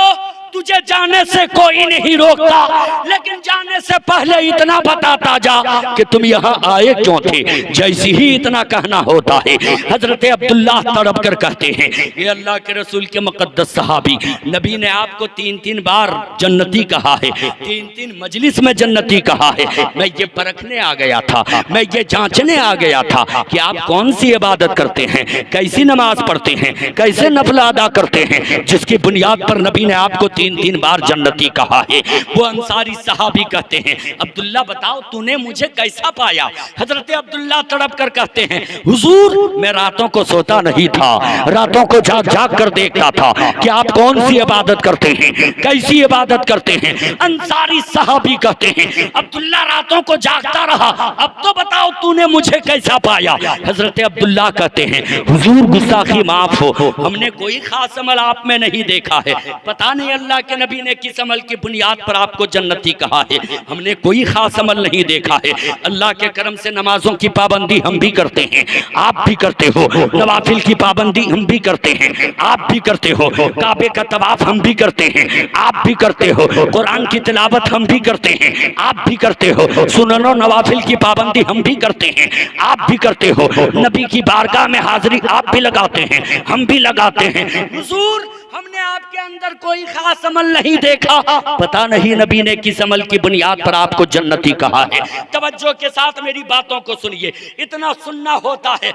तुझे जाने से कोई नहीं रोकता, लेकिन जाने से पहले इतना बताता जा कि तुम यहाँ आए क्यों थे। जैसे ही इतना कहना होता है, हजरत अब्दुल्ला तड़प कर कहते हैं, ये अल्लाह के रसूल के मुकद्दस सहाबी, नबी ने आपको तीन तीन बार जन्नती कहा है, तीन तीन मजलिस में जन्नती कहा है। मैं ये परखने आ गया था, मैं ये जांचने आ गया था कि आप कौन सी इबादत करते हैं, कैसी नमाज पढ़ते हैं, कैसे नफल अदा करते हैं, जिसकी बुनियाद पर नबी ने आपको तीन तीन बार जन्नती कहा है। वो अंसारी सहाबी कहते हैं, अब्दुल्ला बताओ तूने मुझे कैसा पाया? हजरत अब्दुल्ला तड़प कर कहते हैं, हुजूर, मैं रातों को सोता नहीं था, रातों को जाग जाग कर देखता था कि आप कौन सी इबादत करते हैं, कैसी इबादत करते हैं। अंसारी सहाबी कहते हैं, अब्दुल्ला रातों को जागता रहा, अब तो बताओ तूने मुझे कैसा पाया? हजरत अब्दुल्ला कहते हैं, हुजूर गुस्ताखी माफ हो, हमने कोई खास अमल आप में नहीं देखा है, पता नहीं अल्लाह के नबी ने किस अमल की बुनियाद पर आपको जन्नती कहा है, हमने कोई खास अमल नहीं देखा है। अल्लाह के करम से नमाजों की पाबंदी हम भी करते हैं, आप भी करते हो, नवाफिल की पाबंदी हम भी करते हैं, आप भी करते हो, काबे का तवाफ हम भी करते हैं, आप भी करते हो, कुरान की तिलावत हम भी करते हैं, आप भी करते हो, सुननो नवाफिल की पाबंदी हम भी करते हैं, आप भी करते हो, नबी की बारगाह में हाजिरी आप भी लगाते हैं, हम भी लगाते हैं। हुजूर, हमने आपके अंदर कोई खास अमल नहीं देखा, पता नहीं नबी ने किस अमल की बुनियाद पर आपको जन्नती कहा है। तवज्जो के साथ मेरी बातों को सुनिए, इतना सुनना होता है।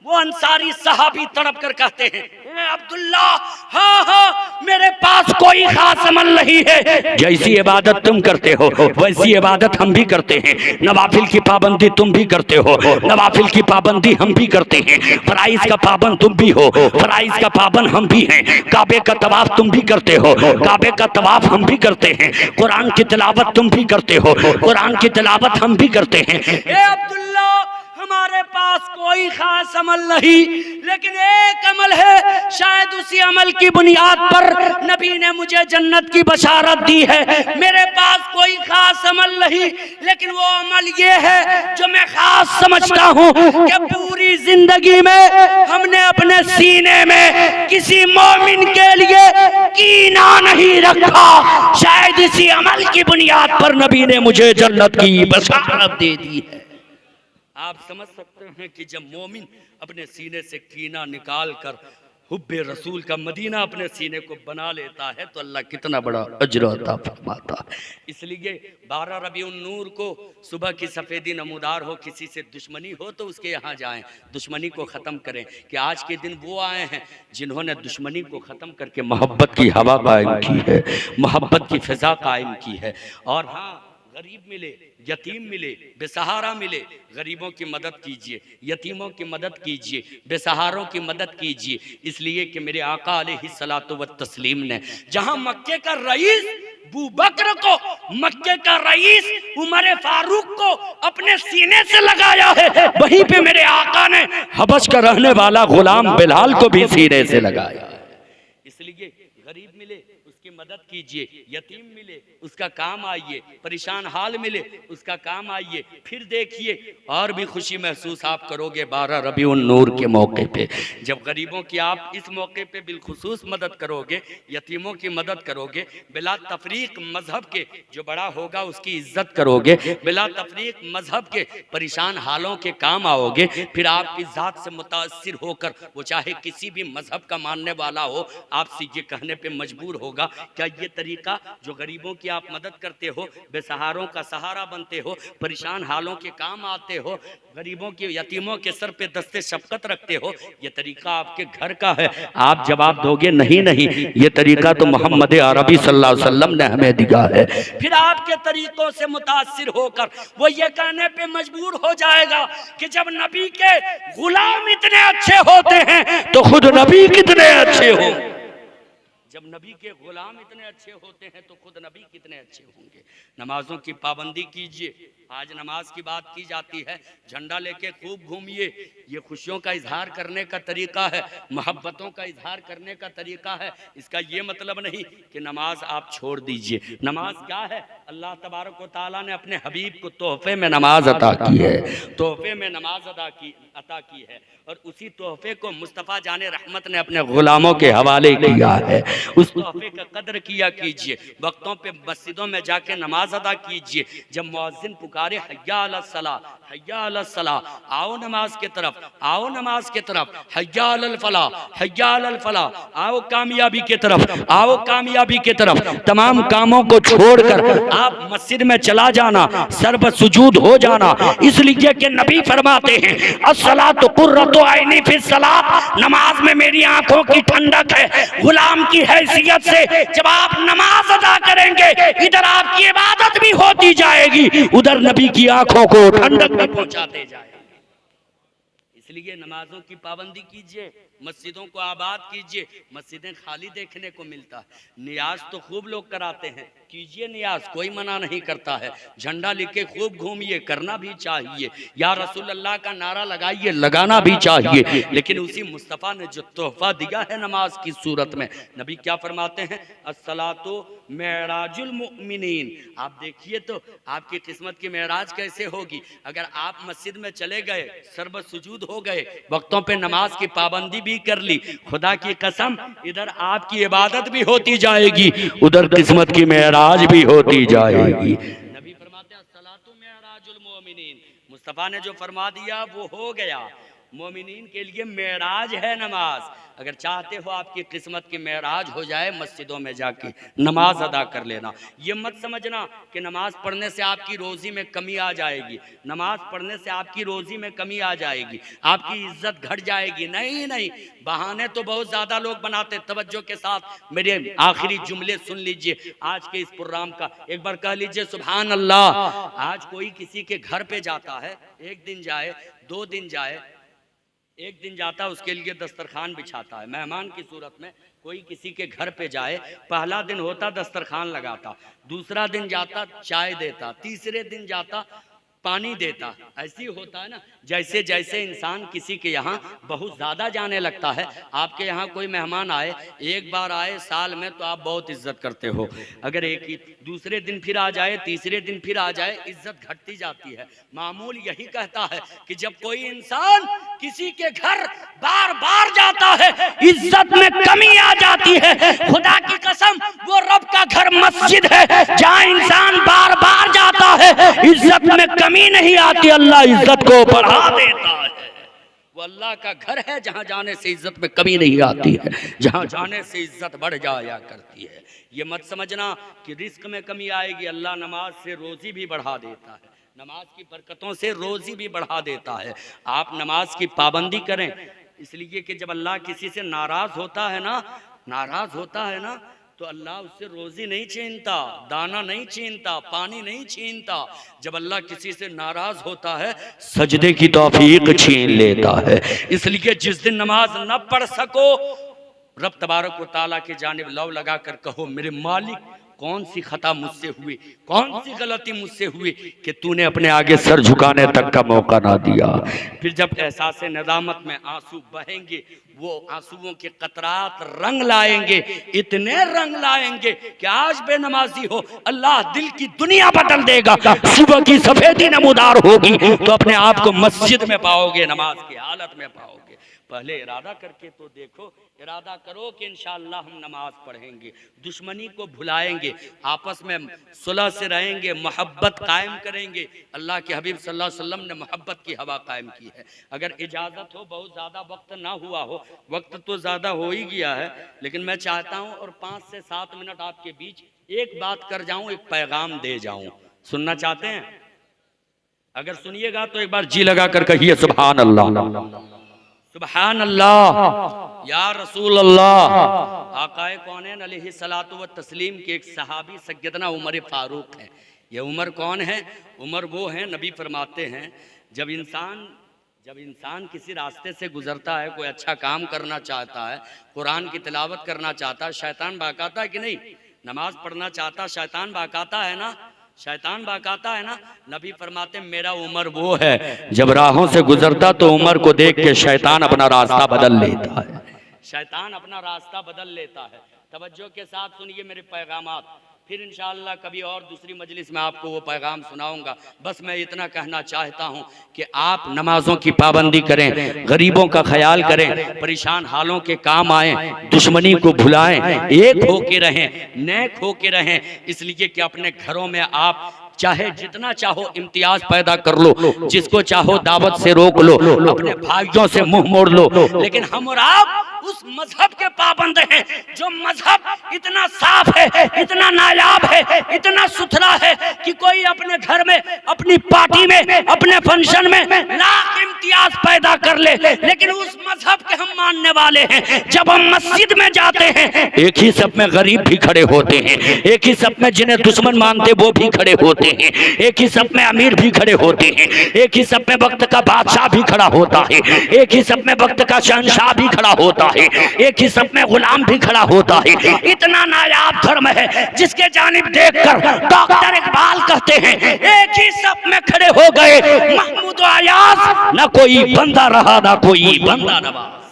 वो अंसारी सहाबी तड़प कर कहते हैं, अब्दुल्ला, हाँ हाँ, मेरे पास कोई खास अमल नहीं है, जैसी इबादत तुम करते हो वैसी इबादत हम भी करते हैं, नवाफिल की पाबंदी तुम भी करते हो, नवाफिल की पाबंदी हम भी करते हैं, फराइज का पाबंद तुम भी हो, फराइज का पाबंद हम भी हैं, काबे का तवाफ तुम भी करते हो, काबे का तवाफ हम भी करते हैं, कुरान की तिलावत तुम भी करते हो, कुरान की तिलावत हम भी करते हैं। ए अब्दुल्ला, हमारे पास कोई खास अमल नहीं, लेकिन एक अमल है, शायद उसी अमल की बुनियाद पर नबी ने मुझे जन्नत की बशारत दी है। मेरे पास कोई खास अमल नहीं, लेकिन वो अमल ये है जो मैं खास समझता हूँ कि पूरी जिंदगी में हमने अपने सीने में किसी मोमिन के लिए कीना नहीं रखा, शायद इसी अमल की बुनियाद पर नबी ने मुझे जन्नत की बशारत दे दी है। आप समझ सकते हैं कि जब मोमिन अपने सीने से कीना निकाल कर हुब्बे रसूल का मदीना अपने सीने को बना लेता है तो अल्लाह कितना बड़ा अजर अता फरमाता है। इसलिए 12 रबीउन नूर को सुबह की सफ़ेदी नमूदार हो, किसी से दुश्मनी हो तो उसके यहाँ जाएं, दुश्मनी को ख़त्म करें। कि आज के दिन वो आए हैं जिन्होंने दुश्मनी को ख़त्म करके मोहब्बत की हवा कायम की है, मोहब्बत की फ़िज़ा कायम की है। और हाँ, गरीब मिले, यतीम मिले, बेसहारा मिले, गरीबों की मदद कीजिए, यतीमों की मदद कीजिए, बेसहारों की मदद कीजिए। इसलिए कि मेरे आका अलैहिस्सलातु व तस्लीम ने जहां मक्के का रईस अबू बकर को, मक्के का रईस उमर फारूक को अपने सीने से लगाया है, वहीं पे मेरे आका ने हबश का रहने वाला गुलाम बिलाल को भी सीने से लगाया। इसलिए गरीब मिले उसकी मदद कीजिए, यतीम मिले उसका काम आइए, परेशान हाल मिले उसका काम आइए। फिर देखिए और भी खुशी महसूस आप करोगे 12 रबीउन नूर के मौके पे, जब गरीबों की आप इस मौके पे बिलखुसूस मदद करोगे, यतीमों की मदद करोगे, बिला तफरीक मजहब के जो बड़ा होगा उसकी इज्जत करोगे, बिला तफरीक मजहब के परेशान हालों के काम आओगे। फिर आपकी ज़ात से मुतासिर होकर वो चाहे किसी भी मजहब का मानने वाला हो, आपसे ये कहने पे मजबूर होगा, क्या ये तरीका जो गरीबों की आप मदद करते हो, बेसहारों का सहारा बनते हो, परेशान हालों के काम आते हो, गरीबों के यतीमों के सर पे दस्ते शफकत रखते हो, ये तरीका आपके घर का है? आप जवाब दोगे नहीं नहीं, ये तरीका तो मोहम्मद अरबी सल्लल्लाहु अलैहि वसल्लम ने हमें दिया है। फिर आपके तरीकों से मुतासिर होकर वो ये कहने पे मजबूर हो जाएगा कि जब नबी के गुलाम इतने अच्छे होते हैं तो खुद नबी कितने अच्छे हो। जब नबी के गुलाम इतने अच्छे होते हैं तो खुद नबी कितने अच्छे होंगे। नमाजों की पाबंदी कीजिए। आज नमाज की बात की जाती है, झंडा लेके खूब घूमिए, ये खुशियों का इजहार करने का तरीका है, मोहब्बतों का इजहार करने का तरीका है। इसका ये मतलब नहीं कि नमाज आप छोड़ दीजिए। नमाज क्या है? अल्लाह तबारक व तआला ने अपने हबीब को तोहफे में नमाज अता की है, तोहफे में नमाज अता की है, और उसी तोहफे को मुस्तफ़ा जाने रहमत ने अपने गुलामों के हवाले किया है। उस तोहफे का कदर किया कीजिए, वक्तों पे मस्जिदों में जाके नमाज अदा कीजिए। जब मुअज्जिन पुकारे हय्या अलस सलाह, हय्या अलस सलाह, आओ नमाज के तरफ, आओ नमाज के तरफ, हय्या अलल फलाह, हय्या अलल फलाह, आओ कामयाबी के तरफ, आओ कामयाबी के तरफ। तमाम कामों को छोड़कर आप मस्जिद में चला जाना, सर्व सुजूद हो जाना। इसलिए कि नबी फरमाते हैं अस्सलातु कुर्रतु ऐनी फिस सलात, नमाज में मेरी आंखों की ठंडक है। गुलाम की हैसियत से जब आप नमाज अदा करेंगे, इधर आपकी इबादत भी होती जाएगी, उधर नबी की आंखों को ठंडक भी पहुंचाते जाएगी। इसलिए नमाजों की पाबंदी कीजिए, मस्जिदों को आबाद कीजिए। मस्जिदें खाली देखने को मिलता है। नियाज तो खूब लोग कराते हैं, कीजिए नियाज, कोई मना नहीं करता है। झंडा लेके खूब घूमिए, करना भी चाहिए। या रसूल अल्लाह का नारा लगाइए, लगाना भी चाहिए। लेकिन उसी मुस्तफ़ा ने जो तोहफा दिया है नमाज की सूरत में, नबी क्या फरमाते हैं? अस्सलातु मेराजुल मुमिनीन। आप देखिए तो आपकी किस्मत की मेराज कैसे होगी। अगर आप मस्जिद में चले गए, सर्व सुजूद हो गए, वक्तों पे नमाज की पाबंदी भी कर ली, खुदा की कसम इधर आपकी इबादत भी होती जाएगी, उधर किस्मत की मेराज भी होती जाएगी। नबी फरमाते हैं अस्सलातु मेराजुल मोमिनीन। मुस्तफ़ा ने जो फरमा दिया वो हो गया। मोमिनीन के लिए मेराज है नमाज। अगर चाहते हो आपकी किस्मत की मेराज हो जाए, मस्जिदों में जाके नमाज अदा कर लेना। ये मत समझना कि नमाज पढ़ने से आपकी रोज़ी में कमी आ जाएगी, नमाज पढ़ने से आपकी रोज़ी में कमी आ जाएगी, आपकी इज्जत घट जाएगी। नहीं नहीं, बहाने तो बहुत ज़्यादा लोग बनाते। तवज्जो के साथ मेरे आखिरी जुमले सुन लीजिए आज के इस प्रोग्राम का। एक बार कह लीजिए सुभान अल्लाह। आज कोई किसी के घर पे जाता है, एक दिन जाए, 2 दिन जाए, एक दिन जाता उसके लिए दस्तरखान बिछाता है, मेहमान की सूरत में कोई किसी के घर पे जाए, पहला दिन होता दस्तरखान लगाता, दूसरा दिन जाता चाय देता, तीसरे दिन जाता पानी देता। ऐसी होता है ना, जैसे जैसे इंसान किसी के यहाँ बहुत ज़्यादा जाने लगता है। आपके यहाँ कोई मेहमान आए, एक बार आए साल में तो आप बहुत इज्जत करते हो। अगर एक ही दूसरे दिन फिर आ जाए, तीसरे दिन फिर आ जाए, इज्जत घटती जाती है। मामूल यही कहता है कि जब कोई इंसान किसी के घर बार बार जाता है, इज्जत में कमी आ जाती है। खुदा की कसम वो रब का घर मस्जिद है, जहाँ इंसान बार बार जाता है, इज्जत में कमी नहीं आती, अल्लाह इज्जत को बढ़ा देता है। वो अल्लाह का घर है जहाँ जाने से इज्जत में कमी नहीं आती है, जहाँ जाने से इज्जत बढ़ जाया करती है। ये मत समझना कि रिस्क में कमी आएगी। अल्लाह नमाज से रोजी भी बढ़ा देता है, नमाज की बरकतों से रोजी भी बढ़ा देता है। आप नमाज की पाबंदी करें, इसलिए कि जब अल्लाह किसी से नाराज होता है ना, नाराज होता है ना, तो अल्लाह उससे रोजी नहीं छीनता, दाना नहीं छीनता, पानी नहीं छीनता। जब अल्लाह किसी से नाराज होता है सजदे की तौफीक छीन लेता है। इसलिए जिस दिन नमाज न पढ़ सको, रब तबारक व तआला के जानिब लौ लगा कर कहो, मेरे मालिक कौन सी खता मुझसे हुई, कौन सी गलती मुझसे हुई कि तूने अपने आगे सर झुकाने तक का मौका ना दिया। फिर जब एहसास नदामत में आंसू बहेंगे, वो आंसुओं के कतरात रंग लाएंगे, इतने रंग लाएंगे कि आज बेनमाजी हो अल्लाह दिल की दुनिया बदल देगा। सुबह की सफेदी नमूदार होगी तो अपने आप को मस्जिद में पाओगे, नमाज की हालत में पाओगे। पहले इरादा करके तो देखो, इरादा करो कि इंशाअल्लाह हम नमाज पढ़ेंगे, दुश्मनी को भुलाएंगे, आपस में सुलह से रहेंगे, मोहब्बत कायम करेंगे। अल्लाह के हबीब सल्लल्लाहु अलैहि वसल्लम ने मोहब्बत की हवा कायम की है। अगर इजाज़त हो, बहुत ज़्यादा वक्त ना हुआ हो, वक्त तो ज़्यादा हो ही गया है, लेकिन मैं चाहता हूँ और 5 से 7 मिनट आपके बीच एक बात कर जाऊँ, एक पैगाम दे जाऊँ। सुनना चाहते हैं? अगर सुनिएगा तो एक बार जी लगा कर कहिए सुभान अल्लाह, सुभान अल्लाह, या रसूल अल्लाह। आकाए कौनैन अलैहिस्सलातु व तस्लीम के एक सहाबी सैयदना उमर फारूक हैं। ये उमर कौन है? उमर वो हैं, नबी फरमाते हैं जब इंसान किसी रास्ते से गुजरता है, कोई अच्छा काम करना चाहता है, कुरान की तिलावत करना चाहता है, शैतान बहकाता है कि नहीं? नमाज पढ़ना चाहता, शैतान बहकाता है ना? शैतान बहकाता है ना? नबी फरमाते मेरा उमर वो है, जब राहों से गुजरता तो उमर को देख के शैतान अपना रास्ता बदल लेता है। शैतान अपना रास्ता बदल लेता है। तवज्जो के साथ सुनिए मेरे पैगामात, फिर इंशाअल्लाह कभी और दूसरी मजलिस में आपको वो पैगाम सुनाऊंगा। बस मैं इतना कहना चाहता हूँ कि आप नमाजों की पाबंदी करें, गरीबों का ख्याल करें, परेशान हालों के काम आएं, दुश्मनी को भुलाएं, एक होके रहें, नेक होके रहें। इसलिए कि अपने घरों में आप चाहे जितना चाहो इम्तियाज पैदा कर लो, जिसको चाहो दावत से रोक लो, अपने भाइयों से मुंह मोड़ लो, लेकिन हम और आप उस मजहब के पाबंद हैं जो मजहब इतना साफ है, इतना नायाब है, इतना सुथरा है कि कोई अपने घर में, अपनी पार्टी में, अपने फंक्शन में लाख इम्तियाज पैदा कर ले, लेकिन उस मजहब के हम मानने वाले हैं। जब हम मस्जिद में जाते हैं, एक ही सब में गरीब भी खड़े होते हैं, एक ही सब में जिन्हें दुश्मन मानते वो भी खड़े होते हैं, एक ही सब में अमीर भी खड़े होते हैं, एक ही सब में वक्त का बादशाह भी खड़ा होता है, एक ही सब में वक्त का शहंशाह भी खड़ा होता है, एक ही सब में गुलाम भी खड़ा होता है। इतना नायाब धर्म है जिसके जानिब देखकर डॉक्टर इकबाल कहते हैं एक ही सब में खड़े हो गए महमूद अयाज, न कोई बंदा रहा ना कोई बंदा नवाज,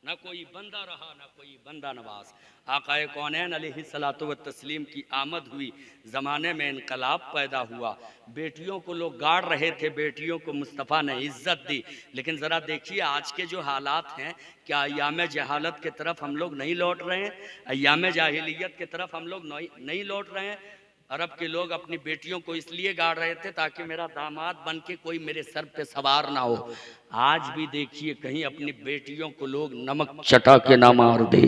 न कोई बंदा रहा ना कोई बंदा नवाज। आकाए कौनैन अलैहिस्सलातु व तस्लीम की आमद हुई, ज़माने में इनकलाब पैदा हुआ, बेटियों को लोग गाड़ रहे थे, बेटियों को मुस्तफ़ा ने इज्जत दी। लेकिन ज़रा देखिए आज के जो हालात हैं, क्या अय्याम जहालत की तरफ हम लोग नहीं लौट रहे हैं? अय्याम जाहिलियत की तरफ हम लोग नहीं लौट रहे हैं? अरब के लोग अपनी बेटियों को इसलिए गाड़ रहे थे ताकि मेरा दामाद बन के कोई मेरे सर पे सवार ना हो। आज भी देखिए कहीं अपनी बेटियों को लोग नमक चटा के ना मार दे,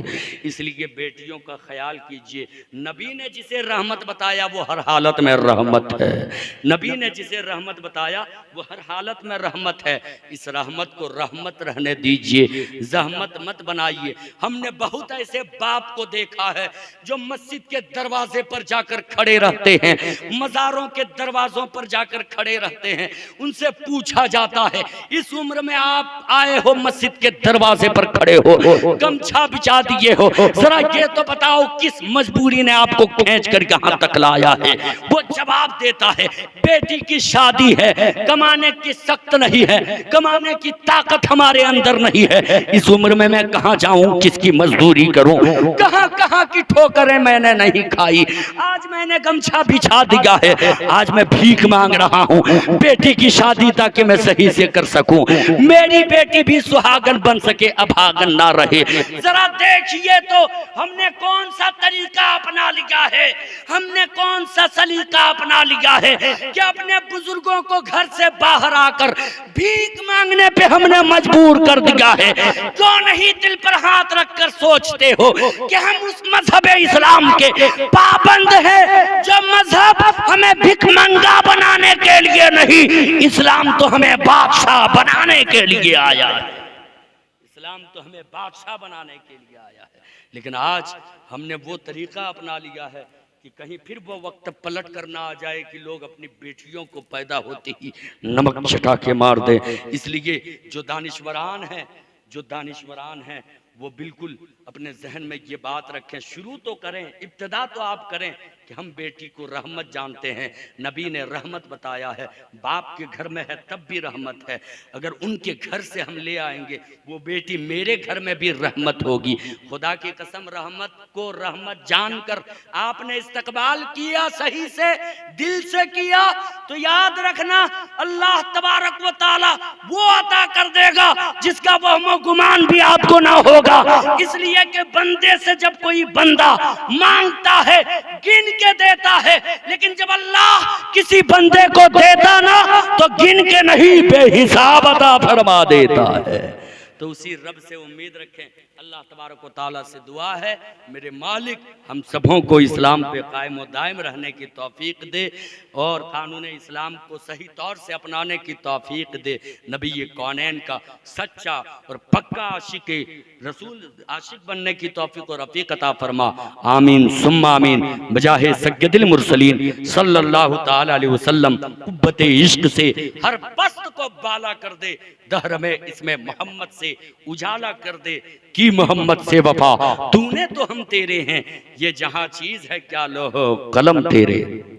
इसलिए बेटियों का ख्याल कीजिए। नबी ने जिसे रहमत बताया वो हर हालत में रहमत है, नबी ने जिसे रहमत बताया वो हर हालत में रहमत है। इस रहमत को रहमत रहने दीजिए, जहमत मत बनाइए। हमने बहुत ऐसे बाप को देखा है जो मस्जिद के दरवाजे पर जाकर खड़े रहते हैं, मज़ारों के दरवाजों पर जाकर खड़े रहते हैं। उनसे पूछा जाता है इस उम्र में आप आए हो मस्जिद के दरवाजे पर खड़े हो, गमछा बिछा दिए हो, जरा ये तो बताओ किस मजबूरी ने आपको खींच कर यहाँ तक लाया है? वो जवाब देता है बेटी की शादी है, कमाने की सख्त नहीं है, कमाने की ताकत हमारे अंदर नहीं है। इस उम्र में मैं कहाँ जाऊं, किसकी मजदूरी करूं, कहाँ कहाँ की ठोकरें मैंने नहीं खाई। आज मैंने गमछा बिछा दिया है, आज मैं भीख मांग रहा हूँ बेटी की शादी ताकि मैं सही से कर सकूं, मेरी बेटी भी सुहागन बन सके, अभागन ना रहे। जरा देखिए तो हमने कौन सा तरीका अपना लिया है, हमने कौन सा सलीका अपना लिया है कि अपने बुजुर्गों को घर से बाहर आकर भीख मांगने पे हमने मजबूर कर दिया है। क्यों नहीं दिल पर हाथ रखकर सोचते हो कि हम उस मजहब इस्लाम के पाबंद हैं जो मजहब हमें भिखमंगा बनाने के लिए नहीं, इस्लाम तो हमें बादशाह बनाने के लिए आया है, इस्लाम तो हमें बादशाह बनाने के लिए आया है। लेकिन आज हमने वो तरीका अपना लिया है कि कहीं फिर वो वक्त पलट कर ना आ जाए कि लोग अपनी बेटियों को पैदा होते ही नमक छिटा के मार दे। इसलिए जो दानिशवरान हैं वो बिल्कुल अपने जहन में ये बात रखें, शुरू तो करें, इब्तिदा तो आप करें कि हम बेटी को रहमत जानते हैं। नबी ने रहमत बताया है, बाप के घर में है तब भी रहमत है, अगर उनके घर से हम ले आएंगे वो बेटी मेरे घर में भी रहमत होगी। खुदा की कसम रहमत को रहमत जानकर आपने इस्तकबाल किया, सही से दिल से किया, तो याद रखना अल्लाह तबारक व तआला वो अता कर देगा जिसका वहम गुमान भी आपको ना होगा। इसलिए कि बंदे से जब कोई बंदा मांगता है गिन के देता है, लेकिन जब अल्लाह किसी बंदे को देता ना तो गिन के नहीं बेहिसाब अता फरमा देता है। तो उसी रब से उम्मीद रखें। अल्लाह तबारक व तआला से दुआ है मेरे मालिक हम सबों को इस्लाम पे कायम व दायम रहने की तौफीक दे और कानून इस्लाम को सही तौर से अपनाने की तौफीक दे। नबी कौनैन का सच्चा और पक्का आशिक रसूल आशिक बनने की तौफीक और रफ़ीक अता फरमा। आमीन सुम्मा आमीन। बजाहे सय्यदुल मुरसलीन सल्लल्लाहु तआला अलैहि वसल्लम कुव्वते इश्क से हर पस्त को बाला कर दे, दहर में इसमें मोहम्मद से उजाला कर दे कि मोहम्मद से वफा तूने तो हम तेरे हैं, ये जहां चीज है क्या लोहो कलम तेरे।